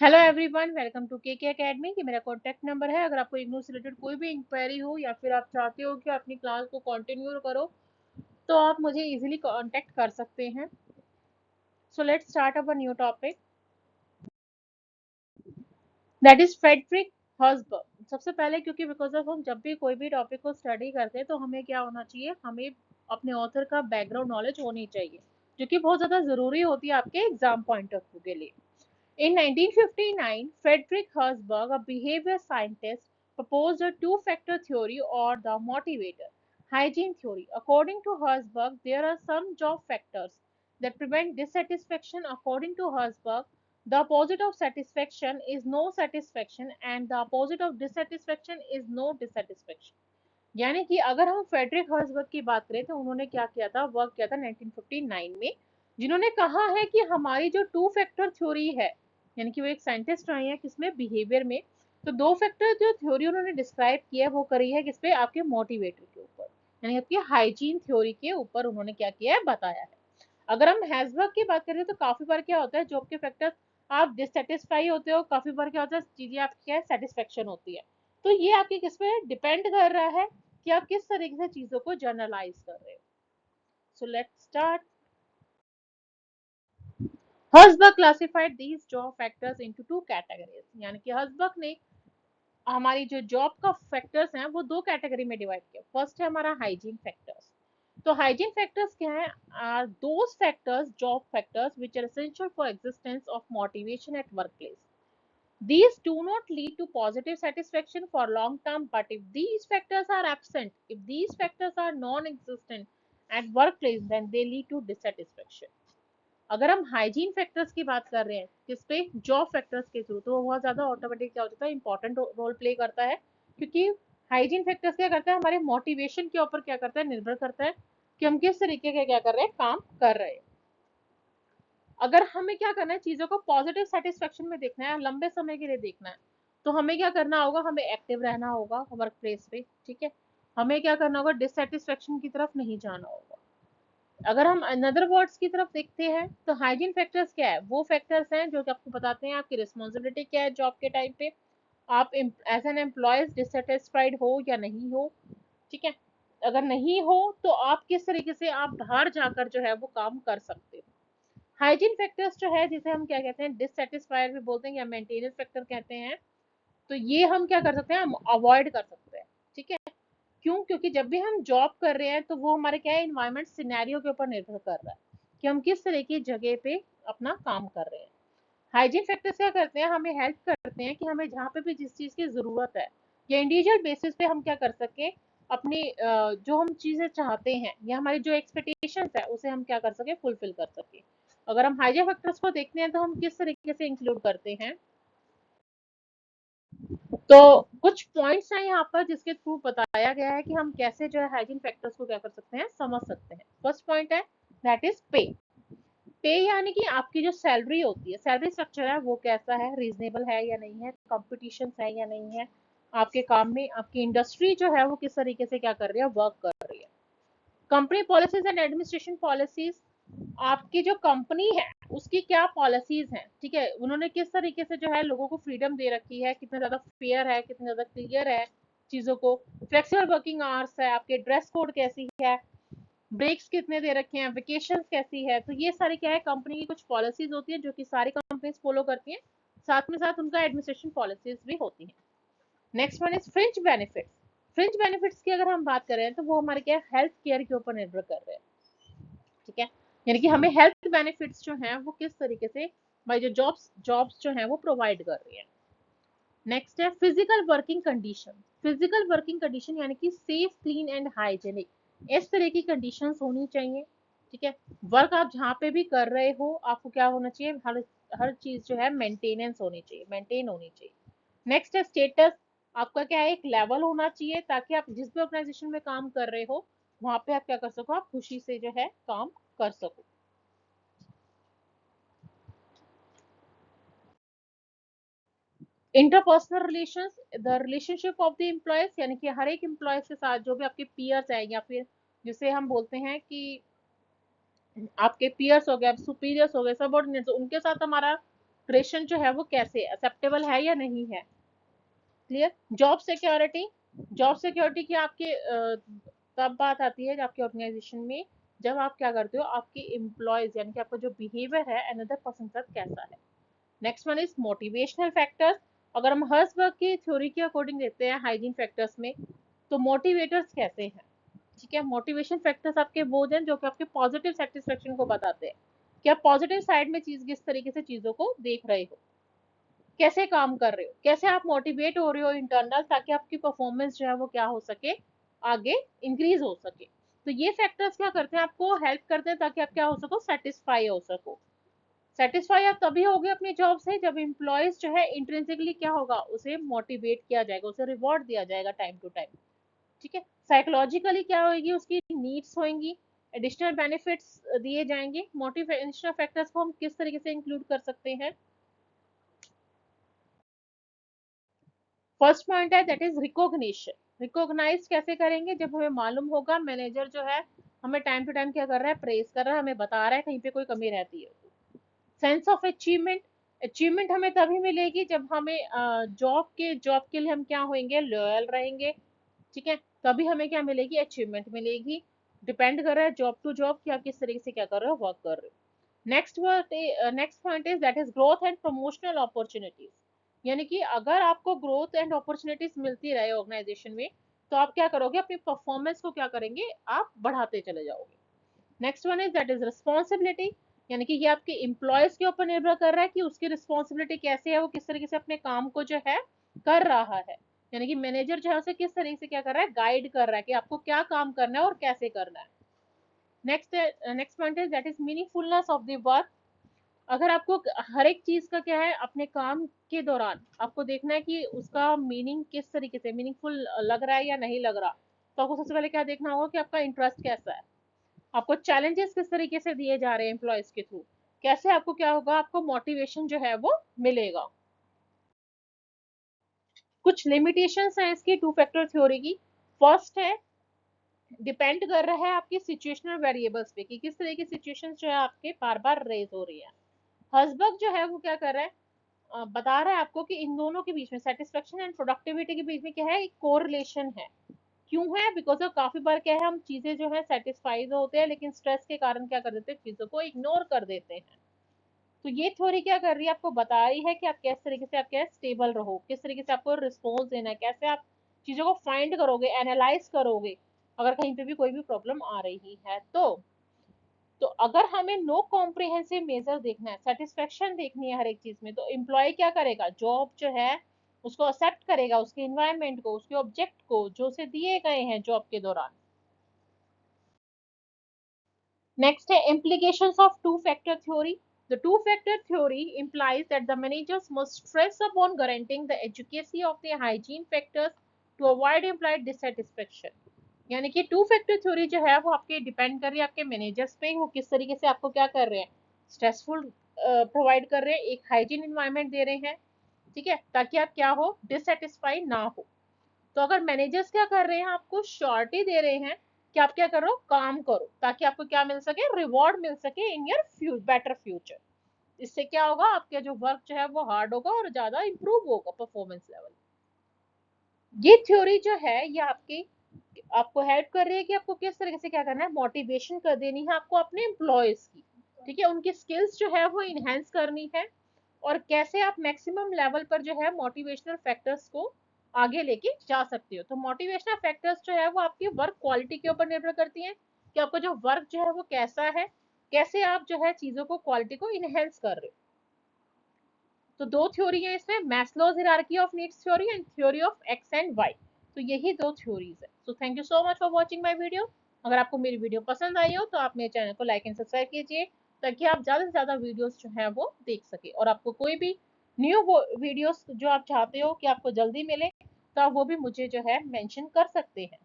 Hello everyone, welcome to के academy. ये मेरा कॉन्टैक्ट नंबर है। अगर आपको इग्नू से रिलेटेड कोई भी इंक्वायरी हो या फिर आप चाहते हो कि अपनी क्लास को कंटिन्यू करो तो आप मुझे इजीली कांटेक्ट कर सकते हैं। So let's start our new topic, that is Frederick Herzberg. सबसे पहले क्योंकि बिकॉज ऑफ हम जब भी कोई भी टॉपिक को स्टडी करते हैं तो हमें क्या होना चाहिए, हमें अपने ऑथर का बैकग्राउंड नॉलेज होनी चाहिए, जो कि बहुत ज़्यादा ज़रूरी होती है आपके एग्जाम पॉइंट ऑफ व्यू के लिए। In 1959, Frederick Herzberg, a behavior scientist, proposed a two-factor theory or the motivator hygiene theory. According to Herzberg, there are some job factors that prevent dissatisfaction. According to Herzberg, the opposite of satisfaction is no satisfaction and the opposite of dissatisfaction is no dissatisfaction. यानी कि अगर हम Frederick हर्ट्जबर्ग की बात करें तो उन्होंने क्या किया था, वर्क किया था 1959 में, जिन्होंने कहा है कि हमारी जो टू फैक्टर थ्योरी है, यानी कि वो एक साइंटिस्ट रहे हैं किसमें, बिहेवियर में। तो दो फैक्टर जो थ्योरी उन्होंने डिस्क्राइब किया है वो करी है किस पे, आपके मोटिवेटर के ऊपर, यानी आपकी हाइजीन थ्योरी के ऊपर उन्होंने क्या किया है, बताया है। अगर हम हैजबर्ग की बात करें तो काफी बार क्या होता है, जॉब के फैक्टर आप डिससेटिस्फाई होते हो, काफी बार क्या होता है, चीजें आपकी क्या है, सेटिस्फेक्शन होती है। तो ये आपके किस पे डिपेंड कर रहा है कि आप किस तरीके से चीजों को जर्नलाइज कर रहे हो। So let's start. Herzberg classified these job factors into two categories, यानी कि हर्ट्जबर्ग ने हमारी जो जॉब का फैक्टर्स हैं वो दो कैटेगरी में डिवाइड किया। फर्स्ट है हमारा हाइजीन फैक्टर्स। तो हाइजीन फैक्टर्स क्या है, are those factors, job factors which are essential for existence of motivation at workplace. These do not lead to positive satisfaction for long term, but if these factors are absent, if these factors are non-existent at workplace, then they lead to dissatisfaction. अगर हम hygiene factors की बात कर रहे हैं किस पे, job factors के थ्रू, तो वो बहुत ज्यादा ऑटोमेटिक क्या हो जाता है, इंपॉर्टेंट रोल प्ले करता है। क्योंकि हाइजीन फैक्टर्स क्या करता है, हमारे मोटिवेशन के ऊपर क्या करता है, निर्भर करता है कि हम किस तरीके के क्या कर रहे हैं, काम कर रहे हैं। अगर हमें क्या करना है, चीजों को पॉजिटिव सेटिस्फेक्शन में देखना है, लंबे समय के लिए देखना है, तो हमें क्या करना होगा, हमें एक्टिव रहना होगा वर्क प्लेस पे, ठीक है। हमें क्या करना होगा, डिससेटिस्फेक्शन की तरफ नहीं जाना होगा। अगर हम अनदर वर्ड्स की तरफ देखते हैं तो हाइजीन फैक्टर्स क्या है, वो फैक्टर्स हैं जो कि आपको बताते हैं आपकी रिस्पॉन्सिबिलिटी क्या है जॉब के टाइम पे, आप एज एन एम्प्लॉयज डिससेटिस्फाइड हो या नहीं हो, ठीक है। अगर नहीं हो तो आप किस तरीके से आप बाहर जाकर जो है वो काम कर सकते हो। हाइजीन फैक्टर्स जो है, जिसे हम क्या कहते हैं, डिससेटिस्फायर भी बोलते हैं या मेंटेनेंस फैक्टर कहते हैं, तो ये हम क्या कर सकते हैं, हम अवॉइड कर सकते हैं, ठीक है। क्यों, क्योंकि जब भी हम जॉब कर रहे हैं तो वो हमारे क्या है, इन्वायरमेंट सिनेरियो के ऊपर निर्भर कर रहा है कि हम किस तरह की जगह पे अपना काम कर रहे हैं। हाइजीन फैक्टर्स क्या करते हैं, हमें हेल्प करते हैं कि हमें जहाँ पे भी जिस चीज़ की ज़रूरत है या इंडिविजुअल बेसिस पे हम क्या कर सकें, अपनी जो हम चीज़ें चाहते हैं या हमारी जो एक्सपेक्टेशंस है उसे हम क्या कर सकें, फुलफिल कर सकें। अगर हम हाइजीन फैक्टर्स को देखते हैं तो हम किस तरीके से इंक्लूड करते हैं, तो कुछ पॉइंट्स हैं यहाँ पर जिसके थ्रू बताया गया है कि हम कैसे जो है हाइजीन फैक्टर्स को क्या कर सकते हैं, समझ सकते हैं। फर्स्ट पॉइंट है दैट इज पे। पे यानी कि आपकी जो सैलरी होती है, सैलरी स्ट्रक्चर है वो कैसा है, रीजनेबल है या नहीं है, कंपटीशन है या नहीं है, आपके काम में आपकी इंडस्ट्री जो है वो किस तरीके से क्या कर रही है, वर्क कर रही है। Company policies and administration policies, आपकी जो कंपनी है उसकी क्या पॉलिसीज हैं, ठीक है, उन्होंने किस तरीके से जो है लोगों को फ्रीडम दे रखी है, कितना ज्यादा फेयर है, कितना ज्यादा क्लियर है चीजों को। फ्लेक्सिबल वर्किंग आवर्स है, आपके ड्रेस कोड कैसी है, ब्रेक्स कितने दे रखे हैं, वेकेशन कैसी है, तो ये सारी क्या है, कंपनी की कुछ पॉलिसीज होती है जो कि सारी कंपनीज फॉलो करती हैं। साथ में साथ उनका एडमिनिस्ट्रेशन पॉलिसीज भी होती हैं। Next one is fringe benefits. Fringe benefits की अगर हम बात करें तो वो हमारे क्या, हेल्थ केयर के ऊपर निर्भर कर रहे हैं, ठीक है। यानी कि हमें हेल्थ बेनिफिट्स जो हैं वो किस तरीके से भाई जो जॉब्स जॉब्स जो हैं वो प्रोवाइड कर रही है। नेक्स्ट है physical working condition. Physical working condition यानी कि सेफ, क्लीन एंड हाइजेनिक, इस तरह की कंडीशंस होनी चाहिए, ठीक है। वर्क आप जहाँ पे भी कर रहे हो आपको क्या होना चाहिए, हर चीज जो है मेंटेनेंस होनी चाहिए, मेंटेन होनी चाहिए। नेक्स्ट है स्टेटस। आपका क्या है, एक लेवल होना चाहिए ताकि आप जिस भी ऑर्गेनाइजेशन में काम कर रहे हो वहां पे आप क्या कर सको, आप खुशी से जो है काम कर सको। Interpersonal relations, the relationship of the employees, यानी कि हर एक एम्प्लॉयज के साथ जो भी आपके पीयर्स है या फिर जिसे हम बोलते हैं कि आपके पीयर्स हो गए, सुपीरियर्स हो गए, सबऑर्डिनेट्स, उनके साथ हमारा फ्लक्चुएशन जो है वो कैसे एक्सेप्टेबल है या नहीं है। Clear. Job security, job security की आपके तब बात आती है जब आपके ऑर्गेनाइजेशन में जब आप क्या करते हो, आपके एम्प्लॉयज यानी कि आपका जो बिहेवियर है अनदर पर्सन के साथ कैसा है। Next one is motivational factors. अगर हम हर्ट्जबर्ग की थ्योरी के अकॉर्डिंग देखते हैं हाइजीन फैक्टर्स में, तो मोटिवेटर्स कैसे हैं। ठीक है, मोटिवेशन फैक्टर्स आपके वो हैं जो कि आपके पॉजिटिव सेटिस्फेक्शन को बताते हैं कि आप पॉजिटिव साइड में चीज किस तरीके से चीजों को देख रहे हो, कैसे काम कर रहे हो, कैसे आप मोटिवेट हो रहे हो इंटरनल, ताकि आपकी परफॉर्मेंस जो है वो क्या हो सके, आगे इंक्रीज हो सके। तो ये फैक्टर्स क्या करते हैं, आपको हेल्प करते हैं ताकि आप क्या हो सको, सेटिस्फाई हो सको। सेटिस्फाई आप तभी होगे अपनी जॉब से जब एम्प्लॉयज जो है इंट्रिंसिकली क्या होगा, उसे मोटिवेट किया जाएगा, उसे रिवॉर्ड दिया जाएगा टाइम टू टाइम। ठीक है, साइकोलॉजिकली क्या होगी, उसकी नीड्स होंगी, एडिशनल बेनिफिट्स दिए जाएंगे। मोटिवेशनल फैक्टर्स को हम किस तरीके से इंक्लूड कर सकते हैं। फर्स्ट पॉइंट है दैट इज रिकॉग्निशन। रिकॉग्नाइज कैसे करेंगे, जब हमें मालूम होगा मैनेजर जो है हमें टाइम टू टाइम क्या कर रहा है, प्रेस कर रहा है, हमें बता रहा है कहीं पे कोई कमी रहती है। सेंस ऑफ अचीवमेंट, अचीवमेंट हमें तभी मिलेगी जब हमें जॉब के लिए हम क्या होंगे, लॉयल रहेंगे। ठीक है, तभी हमें क्या मिलेगी, अचीवमेंट मिलेगी। डिपेंड कर रहा है जॉब टू जॉब कि आप किस तरीके से क्या कर रहे हो, वर्क कर रहे हो। Next point is that is growth and promotional opportunities. यानी कि अगर आपको ग्रोथ एंड अपॉर्चुनिटीज मिलती रहे ऑर्गेनाइजेशन में, तो आप क्या करोगे, अपनी परफॉर्मेंस को क्या करेंगे, आप बढ़ाते चले जाओगे। Next one is that is responsibility. यानी कि ये आपके एम्प्लॉयज के ऊपर निर्भर कर रहा है कि उसकी रिस्पॉन्सिबिलिटी कैसे है, वो किस तरीके से अपने काम को जो है कर रहा है। यानी कि मैनेजर जो है उसे किस तरीके से क्या कर रहा है, गाइड कर रहा है कि आपको क्या काम करना है और कैसे करना है। Next point is that is meaningfulness of the work. अगर आपको हर एक चीज का क्या है, अपने काम के दौरान आपको देखना है कि उसका मीनिंग किस तरीके से मीनिंगफुल लग रहा है या नहीं लग रहा, तो आपको सबसे पहले क्या देखना होगा कि आपका इंटरेस्ट कैसा है, आपको चैलेंजेस किस तरीके से दिए जा रहे हैं एम्प्लॉयज के थ्रू, कैसे आपको क्या होगा, आपको मोटिवेशन जो है वो मिलेगा। कुछ लिमिटेशंस हैं इसकी टू फैक्टर थ्योरी की। फर्स्ट है, डिपेंड कर रहा है आपकी सिचुएशनल वेरिएबल्स पे कि किस तरह की सिचुएशंस जो है आपके बार बार रेज हो रही है। हर्ट्जबर्ग जो है वो क्या कर रहा है, बता रहा है आपको कि इन दोनों के बीच में, सेटिस्फेक्शन एंड प्रोडक्टिविटी के बीच में क्या है, एक कोरिलेशन है। क्यों है, बिकॉज ऑफ काफी बार क्या है, हम चीजें जो है सेटिस्फाइड होते हैं लेकिन स्ट्रेस के कारण क्या कर देते हैं, चीजों को इग्नोर कर देते हैं। तो ये थ्योरी क्या कर रही है, आपको बता रही है कि आप किस तरीके से आप क्या स्टेबल रहो, किस तरीके से आपको रिस्पॉन्स देना है, कैसे आप चीजों को फाइंड करोगे, एनालाइज करोगे अगर कहीं पे भी कोई भी प्रॉब्लम आ रही है। तो अगर हमें नो कॉम्प्रिहेंसिव मेजर देखना है, सेटिस्फेक्शन देखनी है हर एक चीज में, तो एम्प्लॉय क्या करेगा, जॉब जो है उसको एक्सेप्ट करेगा, उसके इन्वायरमेंट को, उसके ऑब्जेक्ट को जो उसे दिए गए हैं जॉब के दौरान। नेक्स्ट है implications of two-factor theory. The two-factor theory implies that the managers must stress upon guaranteeing the efficacy of the hygiene factors to avoid implied dissatisfaction. यानी कि टू फैक्टर थ्योरी जो है वो आपके डिपेंड कर रही है आपके मैनेजर्स पे, वो किस तरीके से आपको क्या कर रहे हैं, स्ट्रेसफुल प्रोवाइड कर रहे हैं, एक हाइजीन इन्वायरमेंट दे रहे हैं। ठीक है, ताकि आप क्या हो, डिससेटिस्फाई ना हो। तो अगर मैनेजर्स क्या कर रहे हैं, आपको श्योरिटी दे रहे हैं कि आप क्या करो, काम करो, ताकि आपको क्या मिल सके, रिवॉर्ड मिल सके इन योर बेटर फ्यूचर। इससे क्या होगा, आपका जो वर्क जो है वो हार्ड होगा और ज्यादा इंप्रूव होगा परफॉर्मेंस लेवल। ये थ्योरी जो है ये आपको हेल्प कर रही है कि आपको किस तरीके से क्या करना है, मोटिवेशन कर देनी है आपको अपने एम्प्लॉयज की। ठीक है, उनकी स्किल्स जो है वो इनहेंस करनी है, और कैसे आप मैक्सिमम लेवल पर जो है मोटिवेशनल फैक्टर्स को आगे लेके जा सकते हो। तो मोटिवेशनल फैक्टर्स जो है वो आपकी वर्क क्वालिटी के ऊपर निर्भर करती हैं कि आपका जो वर्क जो है वो कैसा है, कैसे आप जो है चीजों को, क्वालिटी को इनहेंस कर रहे हो। तो दो थ्योरी है इसमें, Maslow's hierarchy of needs theory and theory of X and Y. तो यही दो थ्योरीज है। So thank you so much for watching my video. अगर आपको मेरी वीडियो पसंद आई हो तो आप मेरे चैनल को लाइक एंड सब्सक्राइब कीजिए, ताकि आप ज्यादा से ज्यादा वीडियोस जो है वो देख सके, और आपको कोई भी न्यू वीडियोस जो आप चाहते हो कि आपको जल्दी मिले, तो आप वो भी मुझे जो है मेंशन कर सकते हैं।